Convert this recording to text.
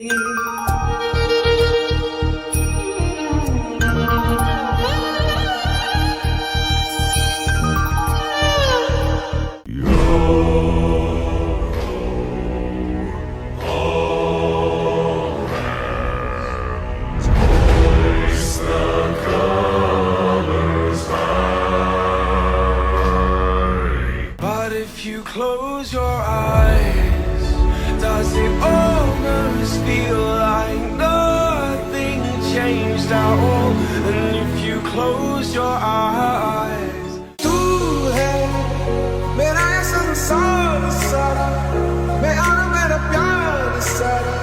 But if you close your eyes, does it almost feel like nothing changed at all? And if you close your eyes, तू है मेरा ये संसार सारा, मैं मेरा प्यार सारा.